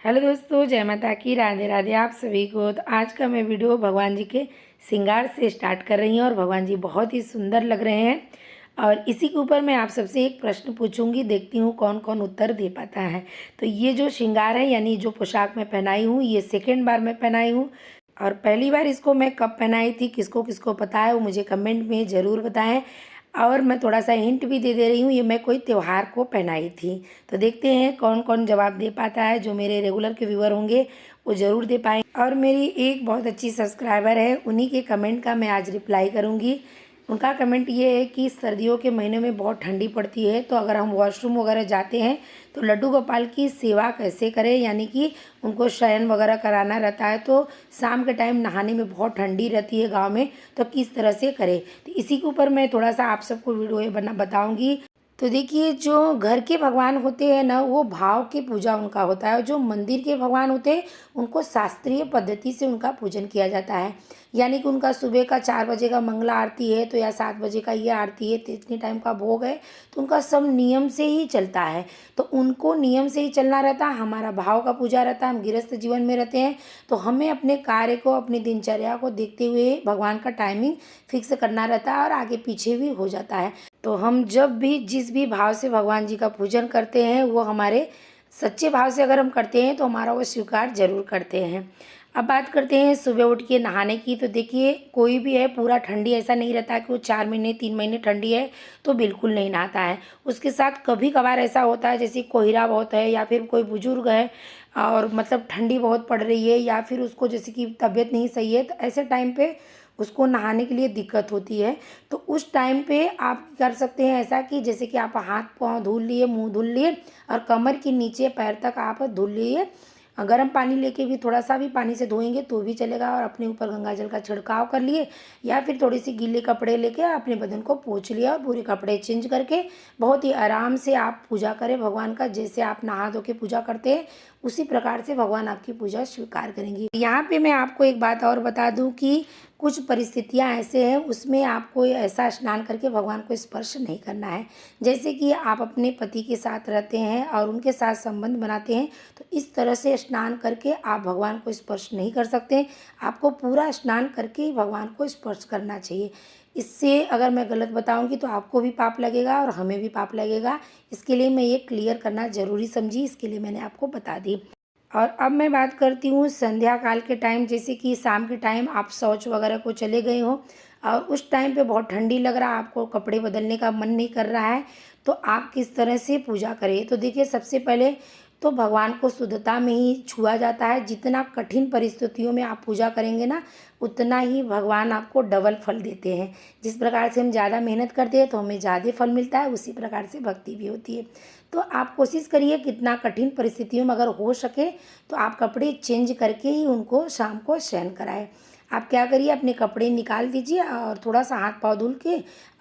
Hello दोस्तों, जय माता की, राधे राधे आप सभी को। तो आज का मैं वीडियो भगवान जी के श्रृंगार से स्टार्ट कर रही हूँ और भगवान जी बहुत ही सुंदर लग रहे हैं। और इसी के ऊपर मैं आप सबसे एक प्रश्न पूछूंगी, देखती हूँ कौन कौन उत्तर दे पाता है। तो ये जो श्रृंगार है यानी जो पोशाक मैं पहनाई हूँ, ये सेकेंड बार मैं पहनाई हूँ। और पहली बार इसको मैं कब पहनाई थी, किसको किसको पता है वो मुझे कमेंट में ज़रूर बताएं। और मैं थोड़ा सा हिंट भी दे रही हूँ, ये मैं कोई त्यौहार को पहनाई थी। तो देखते हैं कौन कौन जवाब दे पाता है। जो मेरे रेगुलर के व्यूअर होंगे वो ज़रूर दे पाएँ। और मेरी एक बहुत अच्छी सब्सक्राइबर है, उन्हीं के कमेंट का मैं आज रिप्लाई करूँगी। उनका कमेंट ये है कि सर्दियों के महीने में बहुत ठंडी पड़ती है, तो अगर हम वॉशरूम वगैरह जाते हैं तो लड्डू गोपाल की सेवा कैसे करें, यानी कि उनको शयन वगैरह कराना रहता है तो शाम के टाइम नहाने में बहुत ठंडी रहती है गांव में, तो किस तरह से करें। तो इसी के ऊपर मैं थोड़ा सा आप सबको वीडियो बना बताऊंगी। तो देखिए, जो घर के भगवान होते हैं ना, वो भाव की पूजा उनका होता है। और जो मंदिर के भगवान होते हैं उनको शास्त्रीय पद्धति से उनका पूजन किया जाता है। यानी कि उनका सुबह का 4 बजे का मंगला आरती है तो या 7 बजे का ये आरती है, तो इतनी टाइम का भोग है, तो उनका सब नियम से ही चलता है। तो उनको नियम से ही चलना रहता है। हमारा भाव का पूजा रहता है, हम गृहस्थ जीवन में रहते हैं, तो हमें अपने कार्य को, अपनी दिनचर्या को देखते हुए भगवान का टाइमिंग फिक्स करना रहता है और आगे पीछे भी हो जाता है। तो हम जब भी जिस भी भाव से भगवान जी का पूजन करते हैं, वो हमारे सच्चे भाव से अगर हम करते हैं तो हमारा वो स्वीकार जरूर करते हैं। अब बात करते हैं सुबह उठ के नहाने की। तो देखिए, कोई भी है पूरा ठंडी ऐसा नहीं रहता कि वो 4 महीने 3 महीने ठंडी है तो बिल्कुल नहीं नहाता है। उसके साथ कभी कभार ऐसा होता है जैसे कोहरा बहुत है या फिर कोई बुजुर्ग है और मतलब ठंडी बहुत पड़ रही है या फिर उसको जैसे कि तबीयत नहीं सही है, तो ऐसे टाइम पे उसको नहाने के लिए दिक्कत होती है। तो उस टाइम पे आप कर सकते हैं ऐसा कि जैसे कि आप हाथ पाँव धुल लिए, मुंह धुल लिए और कमर के नीचे पैर तक आप धुल लिए। गर्म पानी लेके भी थोड़ा सा भी पानी से धोएंगे तो भी चलेगा, और अपने ऊपर गंगा जल का छिड़काव कर लिए या फिर थोड़ी सी गीले कपड़े लेके अपने बदन को पोंछ लिया और पूरे कपड़े चेंज करके बहुत ही आराम से आप पूजा करें भगवान का। जैसे आप नहा धो के पूजा करते हैं उसी प्रकार से भगवान आपकी पूजा स्वीकार करेंगे। यहाँ पे मैं आपको एक बात और बता दूँ कि कुछ परिस्थितियाँ ऐसे हैं उसमें आपको ऐसा स्नान करके भगवान को स्पर्श नहीं करना है। जैसे कि आप अपने पति के साथ रहते हैं और उनके साथ संबंध बनाते हैं, तो इस तरह से स्नान करके आप भगवान को स्पर्श नहीं कर सकते। आपको पूरा स्नान करके ही भगवान को स्पर्श करना चाहिए। इससे अगर मैं गलत बताऊंगी तो आपको भी पाप लगेगा और हमें भी पाप लगेगा। इसके लिए मैं ये क्लियर करना ज़रूरी समझी, इसके लिए मैंने आपको बता दी। और अब मैं बात करती हूँ संध्या काल के टाइम, जैसे कि शाम के टाइम आप शौच वगैरह को चले गए हो और उस टाइम पे बहुत ठंडी लग रहा है, आपको कपड़े बदलने का मन नहीं कर रहा है, तो आप किस तरह से पूजा करें। तो देखिए, सबसे पहले तो भगवान को शुद्धता में ही छुआ जाता है। जितना कठिन परिस्थितियों में आप पूजा करेंगे ना, उतना ही भगवान आपको डबल फल देते हैं। जिस प्रकार से हम ज़्यादा मेहनत करते हैं तो हमें ज़्यादा फल मिलता है, उसी प्रकार से भक्ति भी होती है। तो आप कोशिश करिए कितना कठिन परिस्थितियों में अगर हो सके तो आप कपड़े चेंज करके ही उनको शाम को शयन कराएं। आप क्या करिए, अपने कपड़े निकाल दीजिए और थोड़ा सा हाथ पाँव धुल के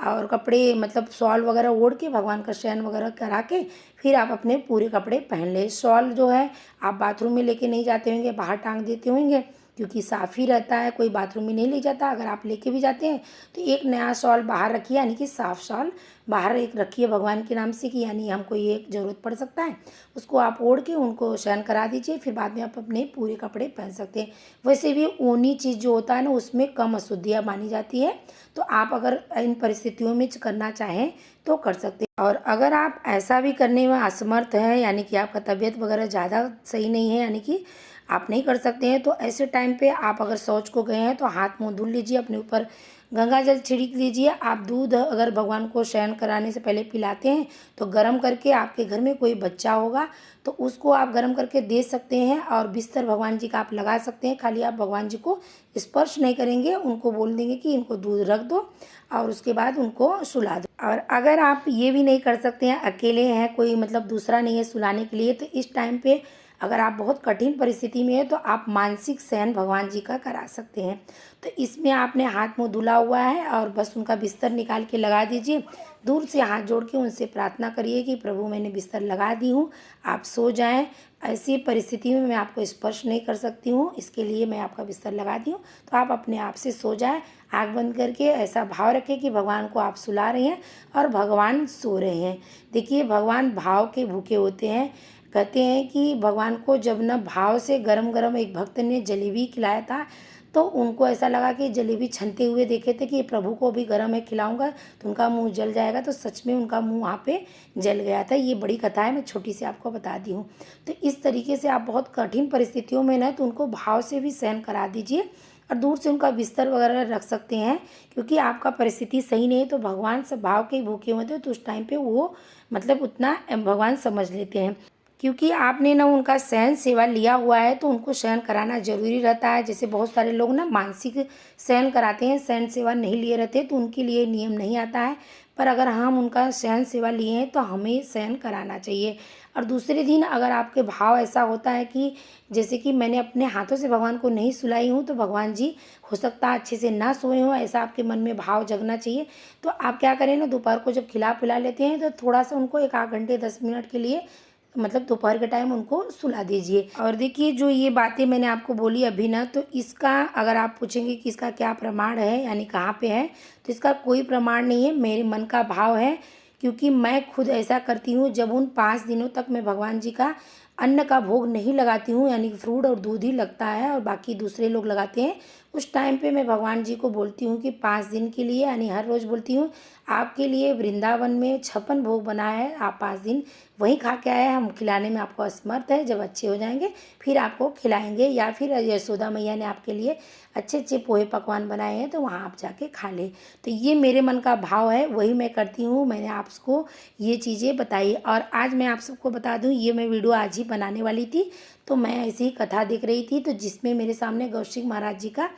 और कपड़े मतलब शॉल वगैरह ओढ़ के भगवान का शयन वगैरह करा के फिर आप अपने पूरे कपड़े पहन लें। शॉल जो है आप बाथरूम में लेके नहीं जाते होंगे, बाहर टांग देते होंगे क्योंकि साफ़ ही रहता है, कोई बाथरूम में नहीं ले जाता। अगर आप लेके भी जाते हैं तो एक नया शॉल बाहर रखिए, यानी कि साफ़ शॉल बाहर एक रखिए भगवान के नाम से कि यानी हमको ये ज़रूरत पड़ सकता है। उसको आप ओढ़ के उनको शयन करा दीजिए, फिर बाद में आप अपने पूरे कपड़े पहन सकते हैं। वैसे भी ऊनी चीज़ जो होता है ना, उसमें कम अशुद्धियाँ मानी जाती है, तो आप अगर इन परिस्थितियों में करना चाहें तो कर सकते हैं। और अगर आप ऐसा भी करने में असमर्थ हैं, यानी कि आपका तबीयत वगैरह ज़्यादा सही नहीं है, यानी कि आप नहीं कर सकते हैं, तो ऐसे टाइम पे आप अगर शौच को गए हैं तो हाथ मुंह धुल लीजिए, अपने ऊपर गंगा जल छिड़क लीजिए। आप दूध अगर भगवान को शयन कराने से पहले पिलाते हैं तो गर्म करके, आपके घर में कोई बच्चा होगा तो उसको आप गर्म करके दे सकते हैं और बिस्तर भगवान जी का आप लगा सकते हैं। खाली आप भगवान जी को स्पर्श नहीं करेंगे, उनको बोल देंगे कि इनको दूध रख दो और उसके बाद उनको सुला दो। और अगर आप ये भी नहीं कर सकते हैं, अकेले हैं, कोई मतलब दूसरा नहीं है सुलाने के लिए, तो इस टाइम पे अगर आप बहुत कठिन परिस्थिति में है तो आप मानसिक शयन भगवान जी का करा सकते हैं। तो इसमें आपने हाथ मुंह धुला हुआ है और बस उनका बिस्तर निकाल के लगा दीजिए। दूर से हाथ जोड़ के उनसे प्रार्थना करिए कि प्रभु मैंने बिस्तर लगा दी हूँ, आप सो जाएं। ऐसी परिस्थिति में मैं आपको स्पर्श नहीं कर सकती हूँ, इसके लिए मैं आपका बिस्तर लगा दी हूँ, तो आप अपने आप से सो जाएं। आँख बंद करके ऐसा भाव रखें कि भगवान को आप सुला रहे हैं और भगवान सो रहे हैं। देखिए, भगवान भाव के भूखे होते हैं। कहते हैं कि भगवान को जब न भाव से गरम गरम एक भक्त ने जलेबी खिलाया था, तो उनको ऐसा लगा कि जलेबी छनते हुए देखे थे कि प्रभु को भी गरम है खिलाऊंगा तो उनका मुंह जल जाएगा, तो सच में उनका मुंह वहाँ पे जल गया था। ये बड़ी कथा है, मैं छोटी सी आपको बता दी हूँ। तो इस तरीके से आप बहुत कठिन परिस्थितियों में ना तो उनको भाव से भी सहन करा दीजिए और दूर से उनका बिस्तर वगैरह रख सकते हैं, क्योंकि आपका परिस्थिति सही नहीं है तो भगवान सब भाव के भूखे होते हैं, तो उस टाइम पे वो मतलब उतना भगवान समझ लेते हैं। क्योंकि आपने ना उनका सहन सेवा लिया हुआ है तो उनको सहन कराना जरूरी रहता है। जैसे बहुत सारे लोग ना मानसिक सहन कराते हैं, सहन सेवा नहीं लिए रहते तो उनके लिए नियम नहीं आता है, पर अगर हम उनका सहन सेवा लिए हैं तो हमें सहन कराना चाहिए। और दूसरे दिन अगर आपके भाव ऐसा होता है कि जैसे कि मैंने अपने हाथों से भगवान को नहीं सुलाई हूँ, तो भगवान जी हो सकता है अच्छे से ना सोए हों, ऐसा आपके मन में भाव जगना चाहिए। तो आप क्या करें ना, दोपहर को जब खिला पिला लेते हैं तो थोड़ा सा उनको 1 आध घंटे 10 मिनट के लिए मतलब दोपहर के टाइम उनको सुला दीजिए। और देखिए जो ये बातें मैंने आपको बोली अभी ना, तो इसका अगर आप पूछेंगे कि इसका क्या प्रमाण है यानी कहाँ पे है, तो इसका कोई प्रमाण नहीं है, मेरे मन का भाव है। क्योंकि मैं खुद ऐसा करती हूँ, जब उन 5 दिनों तक मैं भगवान जी का अन्न का भोग नहीं लगाती हूँ, यानी कि फ्रूट और दूध ही लगता है और बाकी दूसरे लोग लगाते हैं, उस टाइम पे मैं भगवान जी को बोलती हूँ कि 5 दिन के लिए, यानी हर रोज़ बोलती हूँ आपके लिए वृंदावन में 56 भोग बना है, आप 5 दिन वहीं खा के आए हैं, हम खिलाने में आपको असमर्थ है, जब अच्छे हो जाएंगे फिर आपको खिलाएंगे, या फिर यशोदा मैया ने आपके लिए अच्छे अच्छे पोहे पकवान बनाए हैं तो वहाँ आप जाके खा लें। तो ये मेरे मन का भाव है, वही मैं करती हूँ, मैंने आपको ये चीज़ें बताई। और आज मैं आप सबको बता दूँ, ये मैं वीडियो आज ही बनाने वाली थी, तो मैं ऐसी ही कथा देख रही थी तो जिसमें मेरे सामने कौशिक महाराज जी का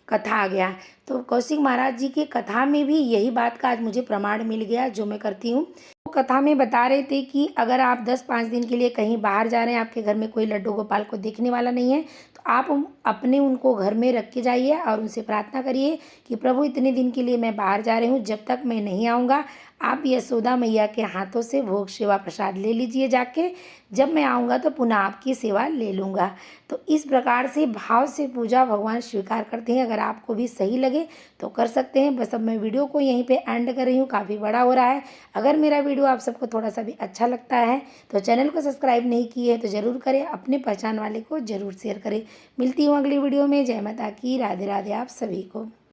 कथा आ गया। तो कौशिक महाराज जी की कथा में भी यही बात का आज मुझे प्रमाण मिल गया जो मैं करती हूँ। वो कथा में बता रहे थे कि अगर आप 10-5 दिन के लिए कहीं बाहर जा रहे हैं, आपके घर में कोई लड्डू गोपाल को देखने वाला नहीं है, तो आप अपने उनको घर में रख के जाइए और उनसे प्रार्थना करिए कि प्रभु इतने दिन के लिए मैं बाहर जा रही हूँ, जब तक मैं नहीं आऊँगा आप यशोदा मैया के हाथों से भोग सेवा प्रसाद ले लीजिए जाके, जब मैं आऊँगा तो पुनः आपकी सेवा ले लूँगा। तो इस प्रकार से भाव से पूजा भगवान स्वीकार करते हैं। अगर आपको भी सही लगे तो कर सकते हैं। बस अब मैं वीडियो को यहीं पे एंड कर रही हूँ, काफ़ी बड़ा हो रहा है। अगर मेरा वीडियो आप सबको थोड़ा सा भी अच्छा लगता है तो चैनल को सब्सक्राइब नहीं किए तो ज़रूर करें, अपने पहचान वाले को ज़रूर शेयर करें। मिलती हूँ अगली वीडियो में। जय माता की, राधे राधे आप सभी को।